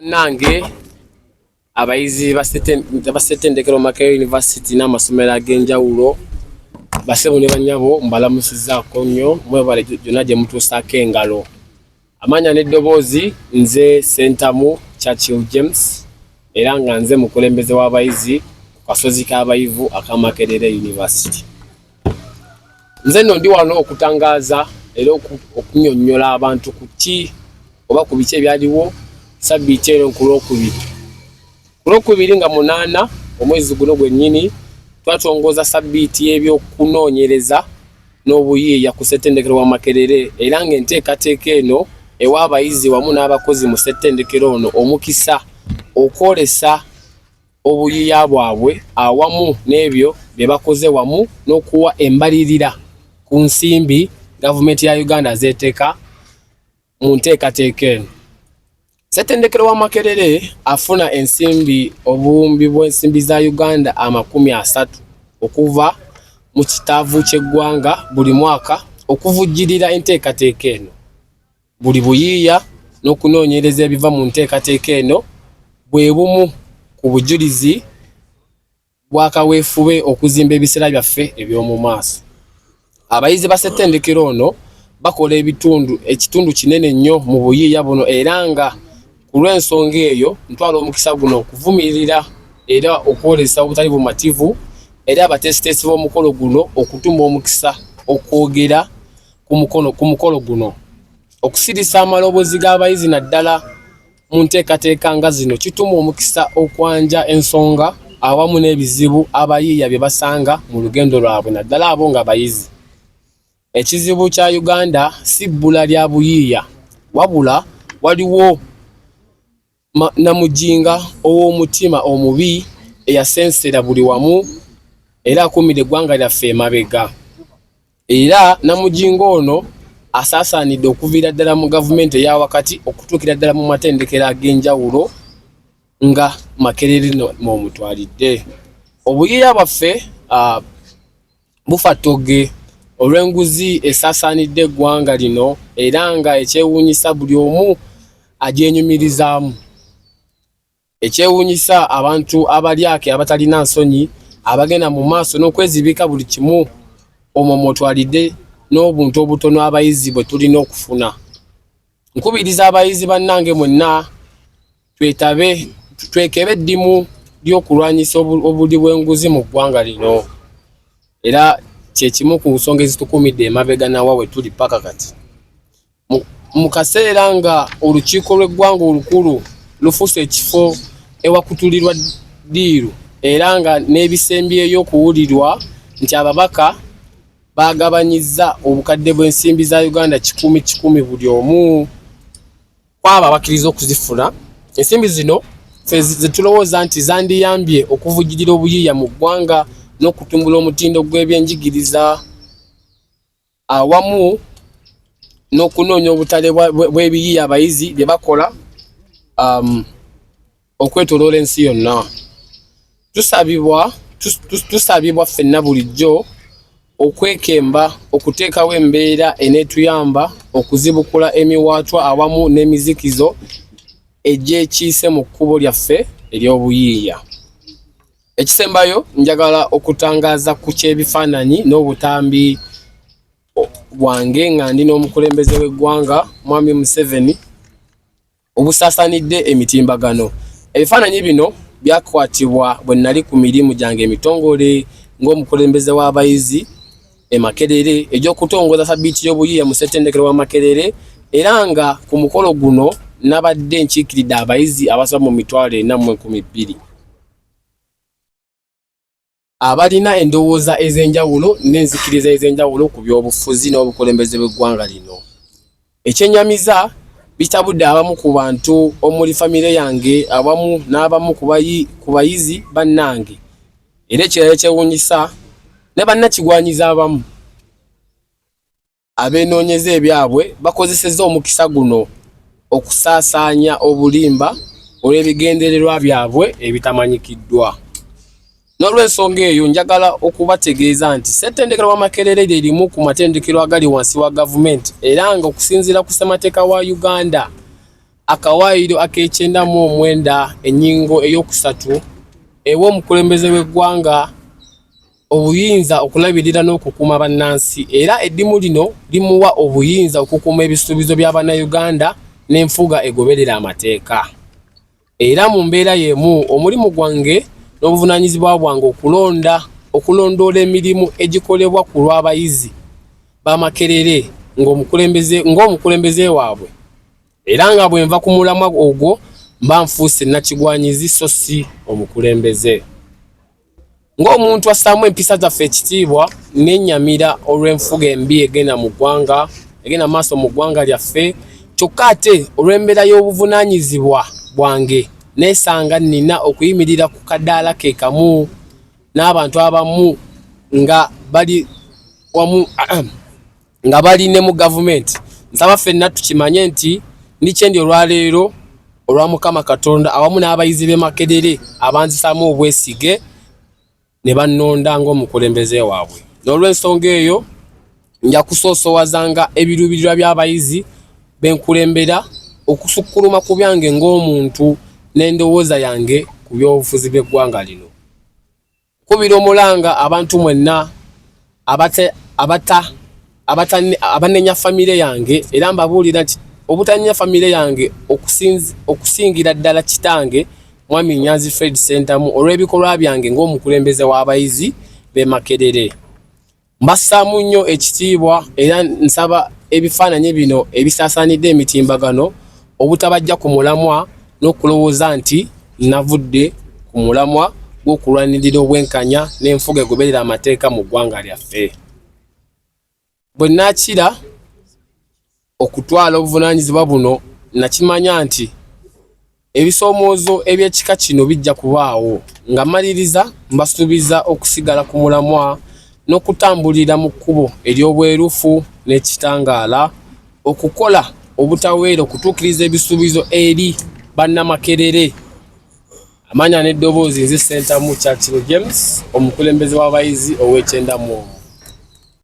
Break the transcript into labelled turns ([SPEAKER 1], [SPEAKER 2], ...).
[SPEAKER 1] Nange abayizi basetendekero Makerere University n'amasomero ag'enjawulo basebo ne banyabo mbalamusizaako nnyo mwebale gyonna gye mutuusaako engalo. Amanya n'eddoboozi nze Sentamu Churchill James era nga nze mukulembeze w'abayizi ku kasozi k'abayivu aka Makerere University. Nze nno ndi wano okutangaaza era okunnyonnyola abantu ku ki oba ku biki ebyaliwo Sabbiiti eno ku Lwokubiri nga 8 omwezi guno gwennyini twatongoza Sabbiiti y'ebyokunoonyereza n'obuyiiya ku ssettendekero wa Makerere era ng'enteekateeka eno ewa abayizi wamu n'abakozi mu ssettendekero ono omukisa okwolesa obuyiiya bwabwe awamu n'ebyo bye bakoze wamu n'okuwa embalirira ku nsimbi gavumenti ya Uganda zeeteeka mu nteekateeka eno. Ssettendekero wa Makerere afuna ensimbi obuwumbi bw'ensimbi za Uganda 30 okuva mu kitaavu ky'eggwanga buli mwaka okuvujjirira enteekateeka eno. Buli buyiiya n'okunoonyereza ebiva mu nteekateeka eno bwe bumu ku bujulizi bw'akaweefube okuzimba ebiseera byaffe eby'omu maaso. Abayizi ba ssettendekero ono bakola ekitundu kinene nnyo mu buyiiya buno era nga ku lw'ensonga eyo ntwala omukisa guno okuvumirira era okwolesa obutali bumativu era abateesiteesi b'omukolo guno okutuma omukisa okwogera ku mukolo guno. Okusirisa amaloboozi g'abayizi naddala mu nteekateeka nga zino kituma omukisa okwanja ensonga awamu n'ebizibu abayiiya bye basanga mu lugendo lwabwe naddala abo nga bayizi. Ekizibu kya Uganda si bbula lya buyiiya wabula waliwo namujinga ow'omutima omubi eyasensera buli wamu era akumira eggwanga lyaffe emabega. Era namujinga ono asaasaanidde okuviira ddala mu gavumenti eya wakati okutuukira ddala mu matendekero ag'enjawulo nga Makerere mw'omutwalidde. Obuyiiya bwaffe bufa ttogge olw'enguzi esaasaanidde eggwanga lino era nga ekyewuunyisa buli omu agyenyumirizaamu. Ekyewuunyisa abantu abalyake abatalina nsonyi abagenda mu maaso n'okwezibika buli kimu omwo mw'otwalidde n'obuntu obutono abayizi bwe tulina okufuna. Nkubiriza abayizi bannange mwenna twekebe eddimu ly'okulwanyisa obuli bw'enguzi mu ggwanga lino era kyekimu ku nsonga ezitukumidde emabega nawa we tuli paka kati. Mu kaseera nga olukiiko lw'eggwanga olukulu lufuuse ekifo ewakutulirwa ddiiru era nga n'ebisembyeyo okuwulirwa nti ababaka baagabanyizza obukadde bw'ensimbi za Uganda 100 buli omu kwabo abakkiriza okuzifuna. Ensimbi zino ze tulowooza nti zandiyambye okuvujjirira obuyiiya mu ggwanga n'okutumbula omutindo gw'ebyenjigiriza awamu n'okunoonya obutale bw'ebiyiiya abayizi bye bakola okwetoloola ensi yonna. Tusabibwa ffenna bulijjo okwekemba okuteekawo embeera eneetuyamba okuzibukula emiwaatwa awamu n'emizikizo egyekiise mu kkubo lyaffe ery'obuyiiya. Ekisembayo njagala okutangaaza ku ky'ebifaananyi n'obutambi bwange nga ndi n'omukulembeze w'eggwanga Mwami Museveni obusaasaanidde emitimbagano. Ebifaananyi bino byakwatibwa bwe nnali ku mirimu gyange emitongole ng'omukulembeze w'abayizi e Makerere egy'okutongoza Sabbiiti y'obuyiiya mu ssettendekero wa Makerere era nga ku mukolo guno nabadde nkiikiridde abayizi abasoba mu 4,200 abalina endowooza ez'enjawulo n'enzikiriza ez'enjawulo ku by'obufuzi n'obukulembeze bw'eggwanga lino. Ekyennyamiza bitabudde abamu ku bantu omuli famire yange awamu n'abamu ku bayizi bannange era ekirala ekyewuunyisa ne bannakigwanyiza abamu abeenoonyeza ebyabwe bakozesezza omukisa guno okusaasaanya obulimba olw'ebigendererwa byabwe ebitamanyikiddwa. N'olw'ensonga eyo njagala okubategeeza nti ssettendekero wa Makerere lye limu ku matendekero agali wansi wa gavumenti era nga okusinziira ku ssemateeka wa Uganda akawaayiro ak'ekyenda mu omwenda ennyingo ey'okusatu ewa omukulembeze w'eggwanga obuyinza okulabirira n'okukuuma bannansi, era eddimu lino limuwa obuyinza okukuuma ebisuubizo bya bannayuganda n'enfuga egoberera amateeka. Era mu mbeera y'emu omulimu gwange n'obuvunaanyizibwa bwange okulondoola emirimu egikolebwa ku lw'abayizi ba Makerere ng'omukulembeze waabwe, era nga bwe nva ku mulamwa ogwo mba nfuuse nakigwanyizi so si omukulembeze. Ng'omuntu assaamu empisa zaffe ekitiibwa n'ennyamira olw'enfuga embi egenda maaso mu ggwanga lyaffe, kyokka ate olw'embeera y'obuvunaanyizibwa bwange neesanga nina okuyimirira ku kadaala ke kamu n'abantu abamu nga bali ne mu gavumenti. Nsaba ffenna tukimanye nti ndikyendi olwaleero olwa Mukama Katonda awamu n'abayizi b'e Makerere abanzisaamu obwesige ne bannonda ng'omukulembeze waabwe. N'olw'ensonga eyo nja kusoosowazanga ebiruubirirwa by'abayizi benkulembera okusukkuluma ku byange ng'omuntu n'endowooza yange ku by'obufuzi bw'eggwanga lino. Kubira omulanga abantu mwenna abanenya famire yange, era mbabuulira nti obutanenya famire yange okusingira ddala kitange Mwami Nyanzi Fred Ssentamu olw'ebikolwa byange ng'omukulembeze w'abayizi b'e Makerere. Mbassaamu nnyo ekitiibwa era nsaba ebifaananyi bino ebisaasaanidde emitimbagano obutabajja ku mulamwa n'okulowooza nti navudde ku mulamwa gw'okulwanirira obwenkanya n'enfuga egoberera amateeka mu ggwanga lyaffe. Bwe naakira okutwala obuvunaanyizibwa buno nakimanya nti ebisoomoozo eby'ekika kino bijja kubaawo, nga maliriza mbasuubiza okusigala ku mulamwa n'okutambulira mu kkubo ery'obwerufu n'ekitangaala, okukola obutaweera okutuukiriza ebisuubizo eri bannamakerere. Amanya n'eddoboozi nze Ssentamu Kyakiro James, omukulembeze w'abayizi ow'ekyenda mu